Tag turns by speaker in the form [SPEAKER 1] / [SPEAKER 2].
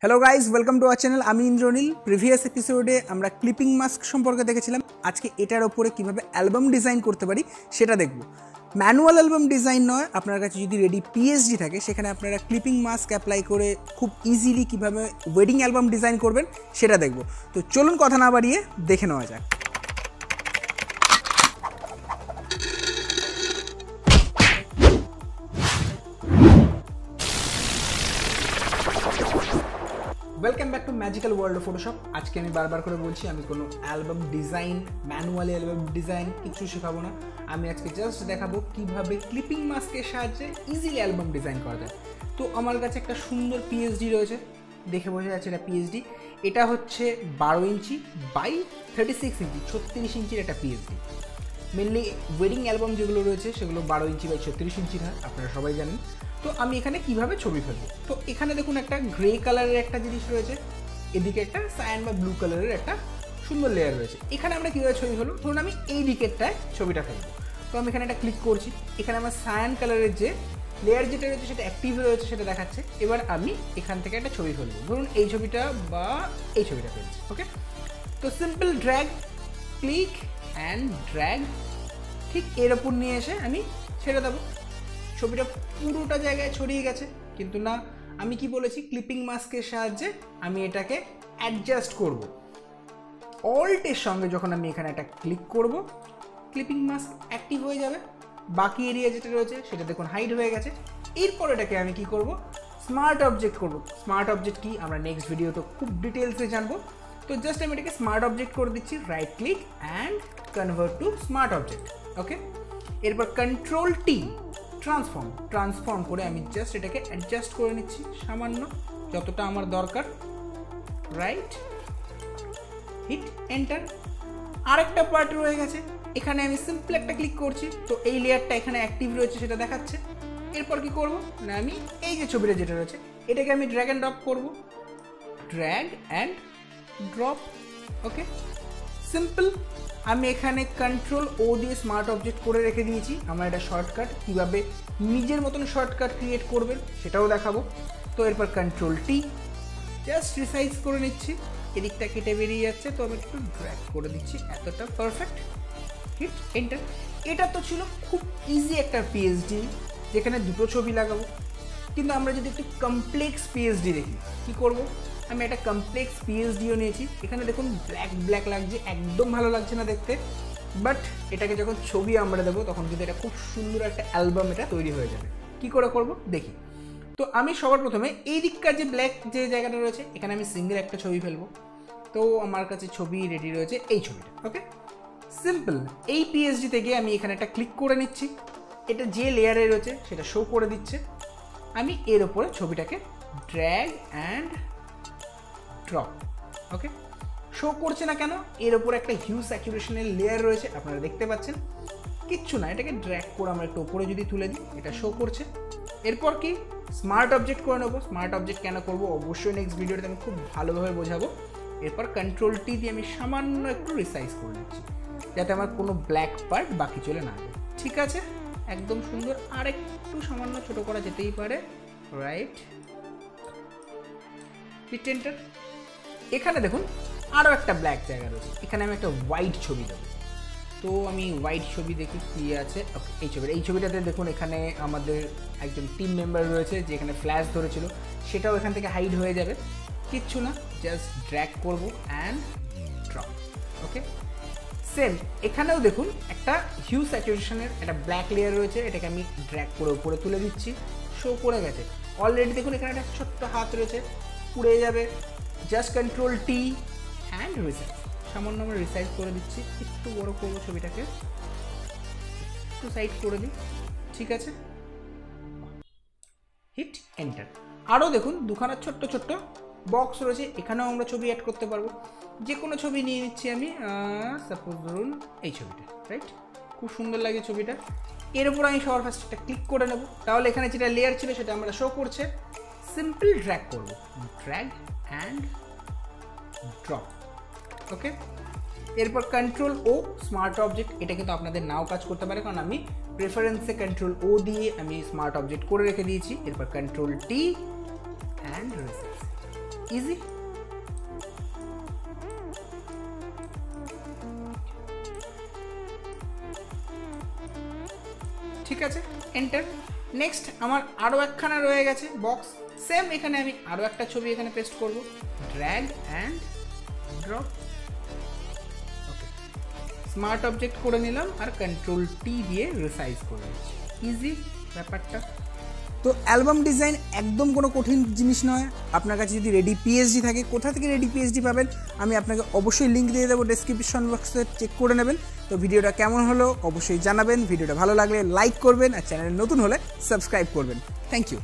[SPEAKER 1] Hello guys welcome to our channel आमी Indranil previous एपिसोडे আমরা clipping mask সম্পর্কে দেখেছিলাম। আজকে এটার উপরে কিভাবে অ্যালবাম ডিজাইন করতে পারি সেটা দেখব। ম্যানুয়াল অ্যালবাম ডিজাইন নয়, আপনার কাছে যদি রেডি পিএসডি থাকে সেখানে আপনারা ক্লিপিং মাস্ক অ্যাপ্লাই করে খুব ইজিলি কিভাবে ওয়েডিং অ্যালবাম ডিজাইন করবেন সেটা দেখব। তো চলুন কথা না বাড়িয়ে দেখে নেওয়া যাক। Welcome back to magical world of Photoshop. आज के बार बार করে বলছি আমি কোনো album design manual album design কিছু শেখাবো না। আমি আজকে জাস্ট দেখাবো কিভাবে ক্লিপিং মাস্কের সাহায্যে ইজিলি অ্যালবাম ডিজাইন করা যায়। তো আমার কাছে একটা সুন্দর পিএসডি রয়েছে, দেখে বোঝা যাচ্ছে এটা পিএসডি। এটা হচ্ছে 12 ইঞ্চি বাই 36 ইঞ্চি 36 ইঞ্চির একটা পিএসডি। মেনলি ওয়েডিং অ্যালবাম যেগুলো রয়েছে সেগুলো 12 ইঞ্চি বাই 36 ইঞ্চির হয়, আপনারা সবাই জানেন। তো আমি এখানে কিভাবে ছবি ফেলবো, তো এখানে দেখুন একটা গ্রে কালারের একটা জিনিস রয়েছে, এদিকে একটা সায়ান বা ব্লু কালারের একটা সুন্দর লেয়ার রয়েছে। এখানে আমরা কীভাবে ছবি ফেলবো, ধরুন আমি এই দিকেরটায় ছবিটা ফেলবো। তো আমি এখানে একটা ক্লিক করছি, এখানে আমার সায়ান কালারের যে লেয়ার যেটা রয়েছে সেটা অ্যাক্টিভ রয়েছে সেটা দেখাচ্ছে। এবার আমি এখান থেকে একটা ছবি ফেলবো, ধরুন এই ছবিটা বা এই ছবিটা ফেলছি। ওকে, তো simple drag, click and drag, ঠিক এর ওপর নিয়ে এসে আমি ছেড়ে দেবো। ছবিটা পুরোটা জায়গায় ছড়িয়ে গেছে, কিন্তু না, আমি কি বলেছি ক্লিপিং মাস্কের সাহায্যে আমি এটাকে অ্যাডজাস্ট করব। অল্টের সঙ্গে যখন আমি এখানে একটা ক্লিক করব, ক্লিপিং মাস্ক অ্যাক্টিভ হয়ে যাবে। বাকি এরিয়া যেটা রয়েছে সেটা দেখুন হাইড হয়ে গেছে। এরপর এটাকে আমি কি করব, স্মার্ট অবজেক্ট করব। স্মার্ট অবজেক্ট কি আমরা নেক্সট ভিডিওতে খুব ডিটেলসে জানবো। তো জাস্ট আমি এটাকে স্মার্ট অবজেক্ট করে দিচ্ছি, right click and convert to smart object. Okay, এরপর কন্ট্রোল টি ট্রান্সফর্ম করে আমি জাস্ট এটাকে অ্যাডজাস্ট করে নিচ্ছি সামান্য, যতটা আমার দরকার। Right, hit enter. আরেকটা পার্ট রয়ে গেছে, এখানে আমি সিম্পল একটা ক্লিক করছি, তো এই লেয়ারটা এখানে অ্যাক্টিভ রয়েছে সেটা দেখাচ্ছে। এরপর কি করব না, আমি এই যে ছবিটা যেটা রয়েছে এটাকে আমি ড্র্যাগ অ্যান্ড ড্রপ করব, drag and drop. Okay, simple. আমি এখানে কন্ট্রোল ও দিয়ে স্মার্ট অবজেক্ট করে রেখে দিয়েছি। আমার এটা শর্টকাট, কীভাবে নিজের মতন শর্টকাট ক্রিয়েট করবেন সেটাও দেখাবো। তো এরপর কন্ট্রোল টি, জাস্ট রিসাইজ করে নিচ্ছি, এদিকটা কেটে বেরিয়ে যাচ্ছে, তো আমি একটু ড্র্যাগ করে দিচ্ছি, এতটা পারফেক্ট। Hit enter. এটা তো ছিল খুব ইজি একটা পিএসডি যেখানে দুটো ছবি লাগাবো। কিন্তু আমরা যদি একটু কমপ্লেক্স পিএসডি দেখি, কী করবো, আমি একটা কমপ্লেক্স পিএসডিও নিয়েছি। এখানে দেখুন ব্ল্যাক ব্ল্যাক লাগছে, একদম ভালো লাগছে না দেখতে। বাট এটাকে যখন ছবি আমরা দেবো তখন কিন্তু এটা খুব সুন্দর একটা অ্যালবাম এটা তৈরি হয়ে যাবে। কি করে করব দেখি। তো আমি সবার প্রথমে এই দিককার যে ব্ল্যাক যে জায়গাটা রয়েছে এখানে আমি সিঙ্গেল একটা ছবি ফেলবো। তো আমার কাছে ছবি রেডি রয়েছে এই ছবিটা। ওকে, সিম্পল। এই পিএসডি থেকে আমি এখানে একটা ক্লিক করে নিচ্ছি, এটা যে লেয়ারে রয়েছে সেটা শো করে দিচ্ছে। আমি এর ওপরে ছবিটাকে drag and drop. Okay, show করছে না কেন, এর ওপর একটা হিউ স্যাচুরেশনের লেয়ার রয়েছে, আপনারা দেখতে পাচ্ছেন। কিচ্ছু না, এটাকে ড্র্যাগ করে আমরা একটু ওপরে যদি তুলে দিই এটা শো করছে। এরপর কি স্মার্ট অবজেক্ট করে নেবো। স্মার্ট অবজেক্ট কেন করবো অবশ্যই নেক্সট ভিডিওতে আমি খুব ভালোভাবে বোঝাবো। এরপর কন্ট্রোল টি দিয়ে আমি সামান্য একটু রিসাইজ করে নিচ্ছি যাতে আমার কোনো ব্ল্যাক পার্ট বাকি চলে না যায়। ঠিক আছে, একদম সুন্দর। আর একটু সামান্য ছোটো করা যেতেই পারে। Right, hit enter. এখানে দেখুন আরও একটা ব্ল্যাক জায়গা রয়েছে, এখানে আমি একটা হোয়াইট ছবি দেবো। তো আমি হোয়াইট ছবি দেখি কী আছে। ওকে, এই ছবিটাতে দেখুন এখানে আমাদের একজন টিম মেম্বার রয়েছে যে এখানে ফ্ল্যাশ ধরেছিল, সেটাও এখান থেকে হাইড হয়ে যাবে। কিচ্ছু না, জাস্ট ড্র্যাগ করবো অ্যান্ড ড্রপ। ওকে, সেম এখানেও দেখুন একটা হিউ স্যাচুরেশনের একটা ব্ল্যাক লেয়ার রয়েছে, এটাকে আমি ড্র্যাগ করে উপরে তুলে দিচ্ছি, শো করে গেছে অলরেডি। দেখুন এখানে একটা ছোট্ট হাত রয়েছে, উড়ে যাবে। Just control T and resize, সামান্য আমরা রিসাইজ করে দিচ্ছি, একটু বড় করবো ছবিটাকে, একটু সাইড করে দিই। ঠিক আছে, হিট এন্টার। আরও দেখুন দুখানা ছোট্ট ছোট্ট বক্স রয়েছে, এখানেও আমরা ছবি অ্যাড করতে পারবো। যে কোনো ছবি নিয়ে নিচ্ছি আমি, সাপোজ ধরুন এই ছবিটা। রাইট, খুব সুন্দর লাগে ছবিটা। এর উপর আমি সবার ফার্স্ট একটা ক্লিক করে নেব, তাহলে এখানে যেটা লেয়ার ছিল সেটা আমরা শো করছে। সিম্পল ড্র্যাগ করব, ড্র্যাগ অ্যান্ড ড্রপ। ওকে, এরপর কন্ট্রোল ও স্মার্ট অবজেক্ট, এটা কিন্তু আপনাদের নাও কাজ করতে পারে, কারণ আমি প্রেফারেন্সে কন্ট্রোল ও দিয়ে আমি স্মার্ট অবজেক্ট করে রেখে দিয়েছি। এরপর control T and resize. Easy. ঠিক আছে, এন্টার। নেক্সট আমার আরও একখানা রয়ে গেছে বক্স, সেম এখানে আমি আরও একটা ছবি এখানে পেস্ট করব, drag and drop. Okay, smart object করে নিলাম আর কন্ট্রোল টি দিয়ে রিসাইজ করে দিচ্ছি। ইজি ব্যাপারটা। তো অ্যালবাম ডিজাইন একদম কোনো কঠিন জিনিস নয়। আপনার কাছে যদি রেডি পিএসডি থাকে, কোথা থেকে রেডি পিএসডি পাবেন আমি আপনাকে অবশ্যই লিঙ্ক দিয়ে দেবো ডেসক্রিপশন বক্সে, চেক করে নেবেন। তো ভিডিওটা কেমন হলো অবশ্যই জানাবেন, ভিডিওটা ভালো লাগলে লাইক করবেন আর চ্যানেলে নতুন হলে সাবস্ক্রাইব করবেন। Thank you.